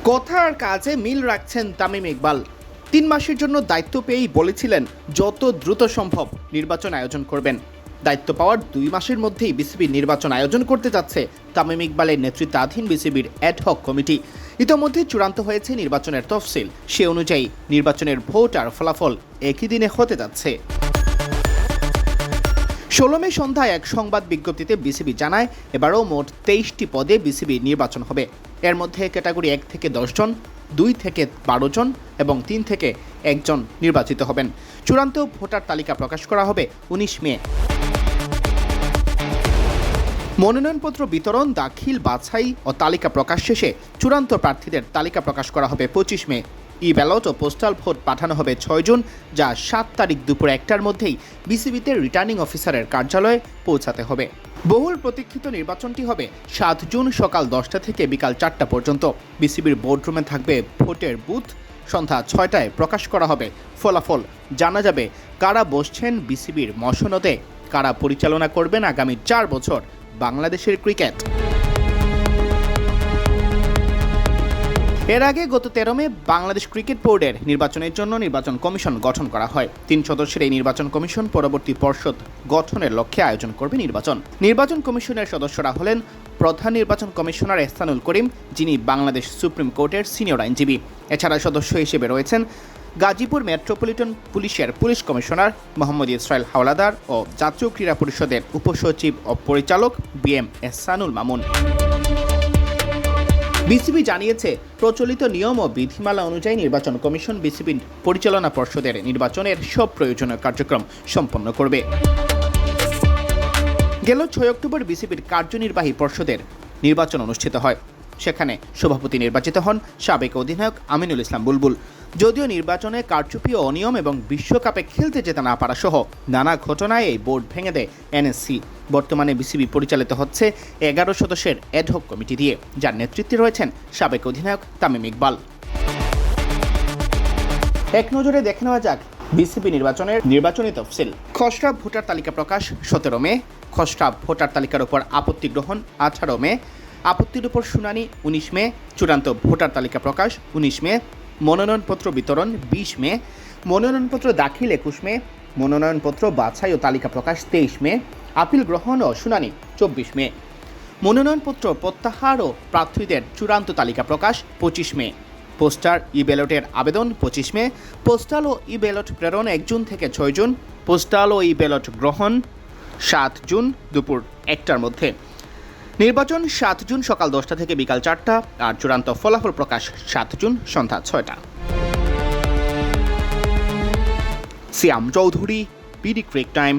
কথা আর কাজে মিল রাখছেন তামিম ইকবাল। 3 মাসের জন্য দায়িত্ব পেয়েই বলেছিলেন যত দ্রুত সম্ভব নির্বাচন আয়োজন করবেন। দায়িত্ব পাওয়ার 2 মাসের মধ্যেই বিসিবি নির্বাচন আয়োজন করতে যাচ্ছে তামিম ইকবালের নেতৃত্বাধীন বিসিবির অ্যাডহক কমিটি। ইতোমধ্যে চূড়ান্ত হয়েছে নির্বাচনের তফসিল। সে অনুযায়ী নির্বাচনের ভোট আর ফলাফল একই দিনে হতে যাচ্ছে। 16 মে সন্ধ্যায় এক সংবাদ বিজ্ঞপ্তিতে বিসিবি জানায় এবারও মোট 23টি পদে বিসিবি নির্বাচন হবে। এর মধ্যে ক্যাটাগরি 1 থেকে 10 জন, 2 থেকে 12 জন এবং 3 থেকে 1 জন নির্বাচিত হবেন। চূড়ান্ত ভোটার তালিকা প্রকাশ করা হবে 19 মে। মনোনয়নপত্র বিতরণ, দাখিল, বাছাই ও তালিকা প্রকাশ শেষে চূড়ান্ত প্রার্থীদের তালিকা প্রকাশ করা হবে 25 মে। ই ব্যালট ও পোস্টাল ভোট পাঠানো হবে 6 জুন, যা 7 তারিখ দুপুর 1টার মধ্যেই বিসিবিতে রিটার্নিং অফিসারের কার্যালয়ে পৌঁছাতে হবে। বহুল প্রতীক্ষিত নির্বাচনটি হবে 7 জুন সকাল 10টা থেকে বিকাল 4টা পর্যন্ত। বিসিবির বোর্ডরুমে থাকবে ভোটের বুথ। সন্ধ্যা 6টায় প্রকাশ করা হবে ফলাফল। জানা যাবে কারা বসছেন বিসিবির মসনদে, কারা পরিচালনা করবেন আগামী 4 বছর বাংলাদেশের ক্রিকেট। এর আগে গত 13 মে বাংলাদেশ ক্রিকেট বোর্ডের নির্বাচনের জন্য নির্বাচন কমিশন গঠন করা হয়। 3 সদস্যের এই নির্বাচন কমিশন পরবর্তী পর্ষদ গঠনের লক্ষ্যে আয়োজন করবে নির্বাচন। নির্বাচন কমিশনের সদস্যরা হলেন প্রধান নির্বাচন কমিশনার এহসানুল করিম, যিনি বাংলাদেশ সুপ্রিম কোর্টের সিনিয়র আইনজীবী। এছাড়া সদস্য হিসেবে রয়েছেন গাজীপুর মেট্রোপলিটন পুলিশের পুলিশ কমিশনার মোহাম্মদ ইসরাইল হাওলাদার ও জাতীয় ক্রীড়া পরিষদের উপসচিব ও পরিচালক বিএম এহসানুল মামুন। বিসিবি জানিয়েছে প্রচলিত নিয়ম ও বিধিমালা অনুযায়ী নির্বাচন কমিশন বিসিবি পরিচালনা পর্ষদের নির্বাচনের সব প্রয়োজনীয় কার্যক্রম সম্পন্ন করবে। গেল 6 অক্টোবর বিসিবির কার্যনির্বাহী পর্ষদের নির্বাচন অনুষ্ঠিত হয়। সেখানে সভাপতি নির্বাচিত হন সাবেক অধিনায়ক আমিনুল ইসলাম বুলবুল। যদিও নির্বাচনে কারচুপি ও অনিয়ম এবং বিশ্বকাপে খেলতে যেতে না পারা সহ নানা ঘটনায় এই বোর্ড ভেঙে দেয় এনএসসি। বর্তমানে বিসিবি পরিচালিত হচ্ছে 11 সদস্যের অ্যাডহক কমিটি দিয়ে, যার নেতৃত্বে রয়েছেন সাবেক অধিনায়ক তামিম ইকবাল। এক নজরে দেখে নেওয়া যাক বিসিবি নির্বাচনের নির্বাচনী তফসিল। খসড়া ভোটার তালিকা প্রকাশ 17 মে, খসড়া ভোটার তালিকার উপর আপত্তি গ্রহণ 18 মে, আপত্তির উপর শুনানি 19 মে, চূড়ান্ত ভোটার তালিকা প্রকাশ 19 মে, মনোনয়নপত্র বিতরণ 20 মে, মনোনয়নপত্র দাখিল 21 মে, মনোনয়নপত্র বাছাই ও তালিকা প্রকাশ 23 মে, আপিল গ্রহণ ও শুনানি 24 মে, মনোনয়নপত্র প্রত্যাহার ও প্রার্থীদের চূড়ান্ত তালিকা প্রকাশ 25 মে, পোস্টার ই ব্যালটের আবেদন 25 মে, পোস্টাল ও ই ব্যালট প্রেরণ 1 জুন থেকে 6 জুন, পোস্টাল ও ই ব্যালট গ্রহণ 7 জুন দুপুর 1টার মধ্যে। নির্বাচন 7 জুন সকাল 10টা থেকে বিকাল 4টা আর চূড়ান্ত ফলাফল প্রকাশ 7 জুন সন্ধ্যা 6টা। Siam Chowdhury, BD cric time.